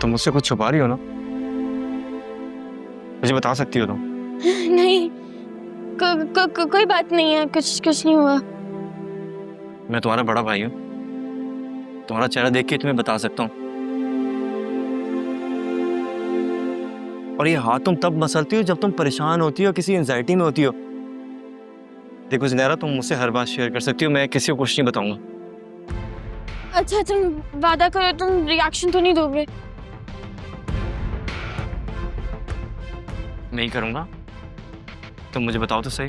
तुम मुझसे कुछ छुपा रही हो ना? मुझे बता सकती हो तुम? नहीं, कोई बात नहीं है, कुछ नहीं हुआ। मैं तुम्हारा बड़ा भाई हूँ, तुम्हारा चेहरा देख के तुम्हें बता सकता हूँ। और ये हाथ तुम तब मसलती हो जब तुम परेशान होती हो, किसी एंजाइटी में होती हो। देखो ज़ुनैरा, तुम मुझसे हर बात शेयर कर सकती हो, मैं किसी को कुछ नहीं बताऊंगा। अच्छा, तुम वादा करो, तुम रिएक्शन तो नहीं दोगे? नहीं करूंगा। तुम मुझे बताओ तो सही।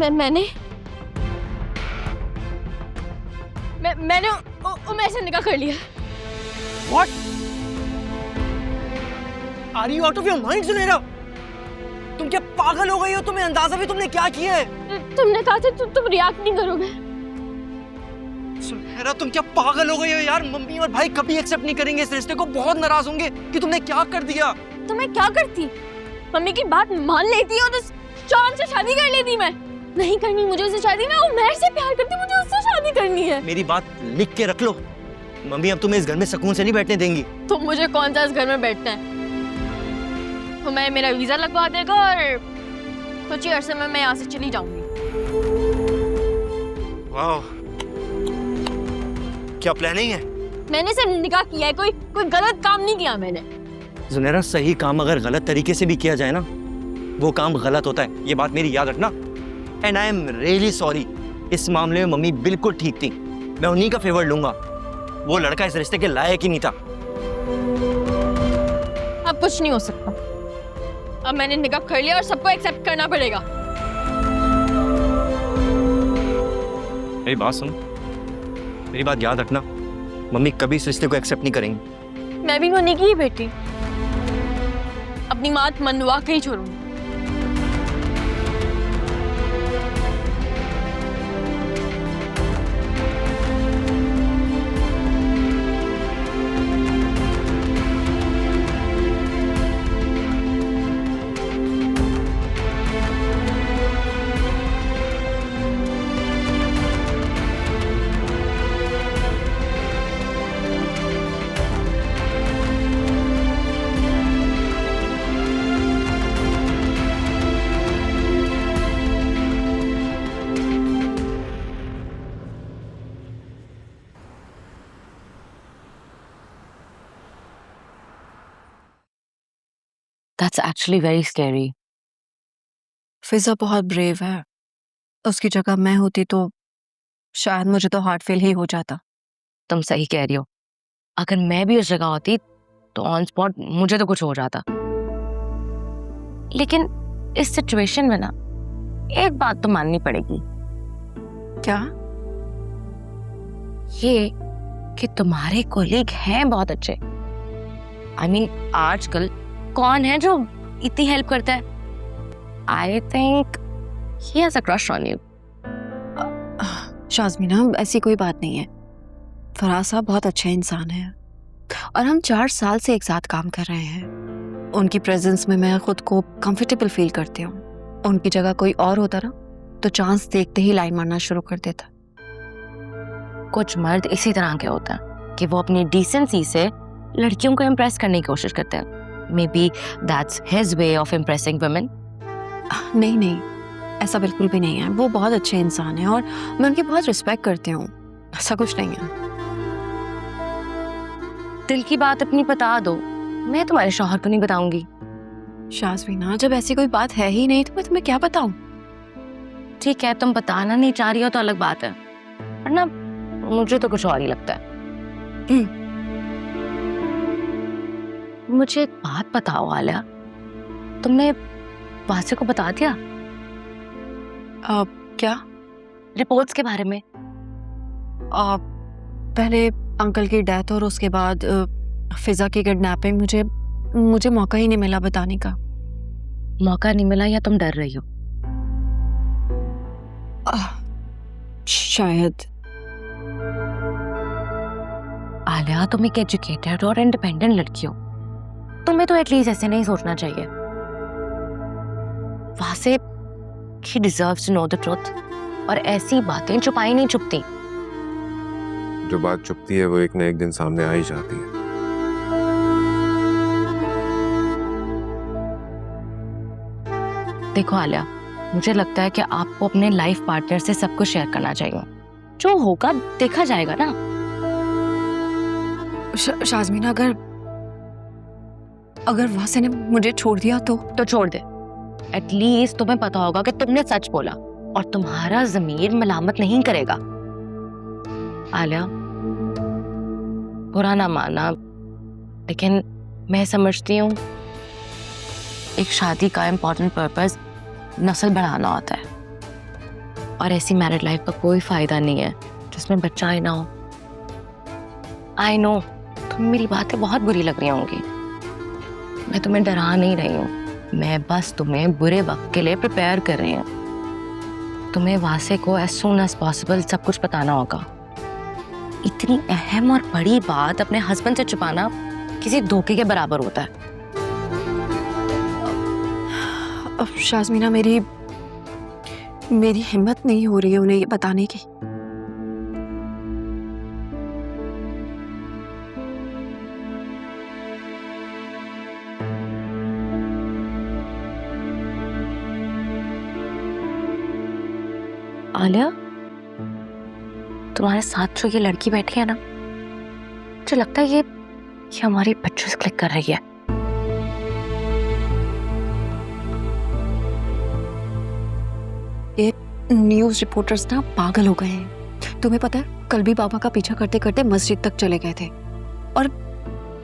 मैंने उमेश से निकाह कर लिया। What? Are you out of your mind, Zunaira? तुम क्या पागल हो गई हो? तुम्हें अंदाजा भी तुमने क्या किया है? तुमने कहा था तुम रिएक्ट नहीं करोगे। ज़ुनैरा, तुम क्या पागल हो गई हो यार? मम्मी और भाई कभी एक्सेप्ट नहीं करेंगे इस रिश्ते को, बहुत नाराज होंगे कि तुमने क्या कर दिया। तो मैं क्या करती? मम्मी की बात मान लेती और तो चांद से शादी कर लेती। मैं नहीं करनी मुझे उससे शादी, मैं उमर से प्यार करती, मुझे उससे शादी करनी है। मेरी बात लिख के रख लो, मम्मी अब तुम्हें इस घर में सुकून से नहीं बैठने देंगी। तो मुझे कौन सा इस घर में बैठना है? उमर मेरा वीजा लगवा देगा और कुछ ही अरसे में मैं यहाँ से चली जाऊंगी। वाह, क्या प्लानिंग है? मैंने सिर्फ निकाह किया है, कोई गलत काम नहीं किया मैंने। ज़ुनैरा, सही काम अगर गलत तरीके से भी किया जाए ना, वो काम गलत होता है, ये बात मेरी याद रखना। And I am really sorry, इस मामले में मम्मी बिल्कुल ठीक थी, मैं उन्हीं का फेवर लूंगा। वो लड़का इस रिश्ते के लायक ही नहीं था। अब कुछ नहीं हो सकता, अब मैंने निकाह कर लिया और सबको एक्सेप्ट करना पड़ेगा। मेरी बात सुन, मेरी बात याद रखना, मम्मी कभी इस रिश्ते को एक्सेप्ट नहीं करेंगी। मैं भी उन्हीं की ही बेटी, अपनी बात मनवा के ही छोड़ूंगी। That's actually very scary. फिजा बहुत ब्रेव है, उसकी जगह मैं होती तो शायद मुझे तो हार्ट फेल ही हो जाता। तुम सही कह रही हो, अगर मैं भी उस जगह होती तो ऑन स्पॉट मुझे तो कुछ हो जाता। लेकिन इस सिचुएशन में ना एक बात तो माननी पड़ेगी। क्या? ये कि तुम्हारे कोलीग हैं बहुत अच्छे। I mean, आजकल कौन है जो इतनी हेल्प करता है? I think he has a crush on you. शाज़मीना, ऐसी कोई बात नहीं है। फराज साहब बहुत अच्छे इंसान हैं और हम 4 साल से एक साथ काम कर रहे हैं। उनकी प्रेजेंस में मैं खुद को कंफर्टेबल फील करती हूँ। उनकी जगह कोई और होता ना तो चांस देखते ही लाइन मारना शुरू कर देता। कुछ मर्द इसी तरह के होते हैं कि वो अपनी डिसेंसी से लड़कियों को इम्प्रेस करने की कोशिश करते हैं। Maybe that's his way of impressing women. नहीं, ऐसा बिल्कुल भी नहीं है। वो बहुत अच्छे इंसान हैं और मैं उनकी बहुत रिस्पेक्ट करती हूँ। ऐसा कुछ नहीं है। दिल की बात अपनी बता दो, मैं तुम्हारे शौहर को नहीं बताऊंगी। शाज़मीना, जब ऐसी कोई बात है ही नहीं तो मैं तुम्हें क्या बताऊं? ठीक है, तुम बताना नहीं चाह रही हो तो अलग बात है, वरना मुझे तो कुछ और ही लगता है। मुझे एक बात बताओ आलिया, तुमने वासे को बता दिया? क्या? रिपोर्ट्स के बारे में? पहले अंकल की डेथ और उसके बाद फिजा की किडनैपिंग। मुझे मौका ही नहीं मिला बताने का। मौका नहीं मिला या तुम डर रही हो? शायद। आलिया, तुम एक एजुकेटेड और इंडिपेंडेंट लड़की हो, तुम्हें तो एटलीस्ट ऐसे नहीं सोचना चाहिए। वासे he deserves to know the truth, और ऐसी बातें छुपाई नहीं छुपती। जो बात छुपती है वो एक न एक दिन सामने आ ही जाती है। देखो आलिया, मुझे लगता है कि आपको अपने लाइफ पार्टनर से सब कुछ शेयर करना चाहिए। जो होगा देखा जाएगा ना। शाज़मीना, अगर वासे ने मुझे छोड़ दिया तो छोड़ दे। एटलीस्ट तुम्हें पता होगा कि तुमने सच बोला और तुम्हारा ज़मीर मलामत नहीं करेगा। आलिया, बुरा ना मानना, लेकिन मैं समझती हूँ एक शादी का इम्पोर्टेंट पर्पस नस्ल बढ़ाना होता है, और ऐसी मैरिड लाइफ का कोई फायदा नहीं है जिसमें बच्चा ही ना हो। आई नो तुम्हें मेरी बातें बहुत बुरी लग रही होंगी, मैं तुम्हें डरा नहीं रही हूँ, मैं बस तुम्हें बुरे वक्त के लिए प्रिपेयर कर रही हूँ। तुम्हें वासे को एज सून एज पॉसिबल सब कुछ बताना होगा। इतनी अहम और बड़ी बात अपने हस्बैंड से छुपाना किसी धोखे के बराबर होता है। अब शाज़मीना, मेरी हिम्मत नहीं हो रही है उन्हें ये बताने की। आलिया, तुम्हारे साथ जो ये लड़की बैठी है ना, मुझे लगता है ये हमारी पिक्चर्स क्लिक कर रही है। ये न्यूज़ रिपोर्टर्स ना पागल हो गए हैं। तुम्हें पता है, कल भी बाबा का पीछा करते करते मस्जिद तक चले गए थे, और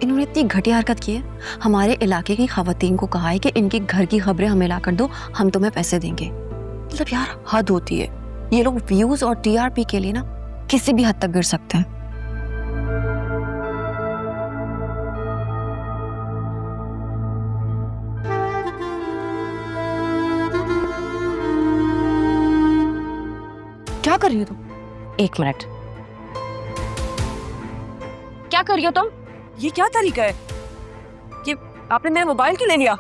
इन्होंने इतनी घटिया हरकत की है। हमारे इलाके की खवातीन को कहा है कि इनकी घर की खबरें हमें ला कर दो, हम तुम्हें पैसे देंगे। मतलब यार, हद होती है। ये लोग व्यूज और टीआरपी के लिए ना किसी भी हद तक गिर सकते हैं। क्या कर रही हो तुम? एक मिनट, क्या कर रही हो तुम? ये क्या तरीका है? ये आपने मेरा मोबाइल क्यों ले लिया?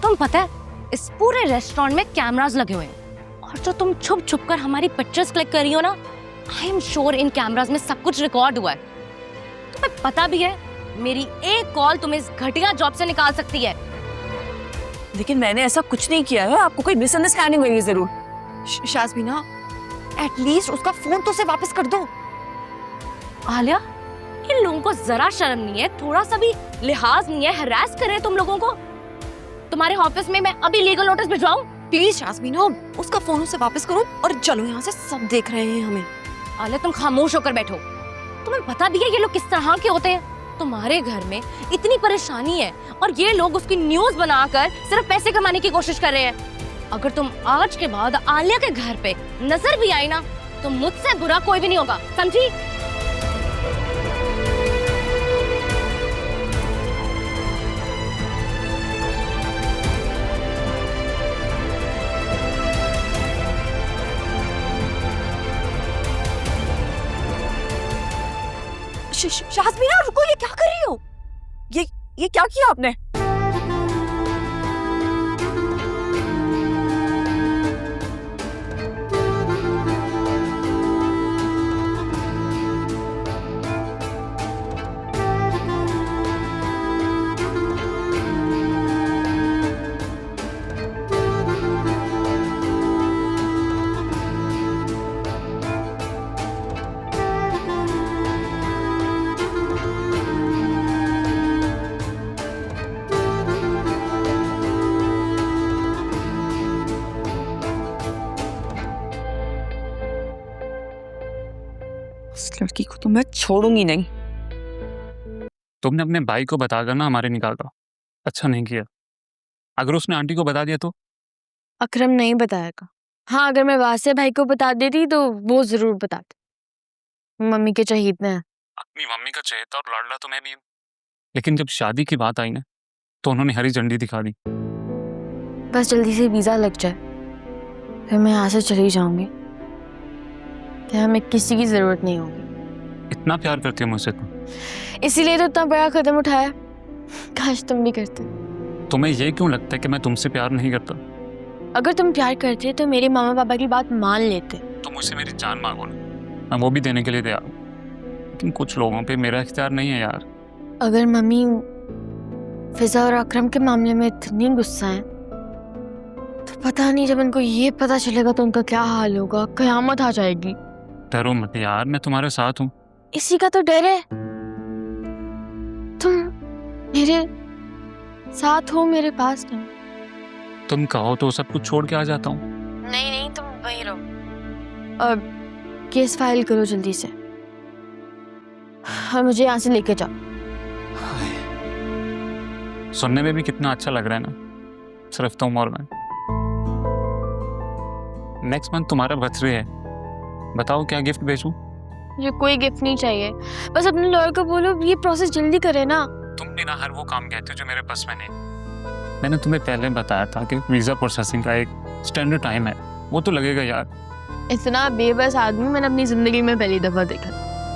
तुम पता है इस पूरे रेस्टोरेंट में कैमरास लगे हुए हैं, और जो तुम छुप छुप कर हमारी पिक्चर्स क्लिक कर रही हो ना, I am sure in cameras में सब कुछ रिकॉर्ड हुआ है। तुम्हें पता भी है मेरी एक कॉल तुम्हें इस घटिया जॉब से निकाल सकती है। लेकिन मैंने ऐसा कुछ नहीं किया है, आपको कोई मिसअंडरस्टैंडिंग हुई है जरूर। शाज़मीना, एटलीस्ट उसका फोन तो से वापस कर दो। आलिया, इन लोगों को जरा शर्म नहीं है, थोड़ा सा भी लिहाज नहीं है, हरास कर रहे हैं तुम लोगों को। तुम्हारे ऑफिस में मैं अभी लीगल नोटिस भिजवाऊं? प्लीज शाज़मीना, उसका फोन उसे वापस करो और चलो यहाँ से, सब देख रहे हैं हमें। आलिया, तुम खामोश होकर बैठो। तुम्हें पता भी है ये लोग किस तरह के होते हैं। तुम्हारे घर में इतनी परेशानी है और ये लोग उसकी न्यूज बनाकर सिर्फ पैसे कमाने की कोशिश कर रहे हैं। अगर तुम आज के बाद आलिया के घर पे नजर भी आई ना, तो मुझसे बुरा कोई भी नहीं होगा, समझी? शाज़मीना, रुको, ये क्या कर रही हो? ये क्या किया आपने? उस लड़की को तो मैं छोड़ूंगी नहीं। तुमने अपने भाई को बताकर ना हमारे निकाल का अच्छा नहीं किया। अगर उसने आंटी को बता दिया तो? अकरम नहीं बताएगा। हाँ, अगर मैं वासे भाई को बता देती तो वो जरूर बताते। मम्मी के चहेते हैं। अपनी मम्मी का चहेता और लाडला तो मैं भी हूँ, लेकिन जब शादी की बात आई ना तो उन्होंने हरी झंडी दिखा दी। बस जल्दी से वीजा लग जाए, फिर मैं यहाँ से चली जाऊंगी। क्या हमें किसी की जरूरत नहीं होगी। इतना प्यार करती हो मुझसे तुम, इसीलिए तो इतना बड़ा कदम उठाया। काश तुम भी करते। तुम्हें ये क्यों लगता है कि मैं तुमसे प्यार नहीं करता? अगर तुम प्यार करते तो मेरे मामा पापा की बात मान लेते। तुम मुझसे मेरी जान मांगो ना, मैं वो भी देने के लिए तैयार हूँ। लेकिन कुछ लोगों पे मेरा इख्तियार नहीं है यार। अगर मम्मी फिजा और अकरम के मामले में इतनी गुस्सा है तो पता नहीं जब उनको ये पता चलेगा तो उनका क्या हाल होगा, कयामत आ जाएगी। डरो मत यार, मैं तुम्हारे साथ हूँ। इसी का तो डर है, तुम मेरे साथ हो, मेरे पास नहीं। तुम कहो तो सब कुछ छोड़ के आ जाता हूँ। नहीं नहीं, तुम वहीं रहो और केस फाइल करो जल्दी से और मुझे यहाँ से लेके जाओ। सुनने में भी कितना अच्छा लग रहा है ना, सिर्फ तुम और मैं। नेक्स्ट मंथ तुम्हारा बर्थडे है, बताओ क्या गिफ्ट भेजूं? मुझे कोई गिफ्ट नहीं चाहिए, बस अपने लॉयर को बोलो ये प्रोसेस जल्दी करे ना। तुम भी ना हर वो काम कहते हो जो मेरे बस में नहीं। मैंने तुम्हें पहले बताया था कि वीज़ा प्रोसेसिंग का एक स्टैंडर्ड टाइम है, वो तो लगेगा यार। इतना बेबस आदमी मैंने अपनी जिंदगी में पहली दफा देखा।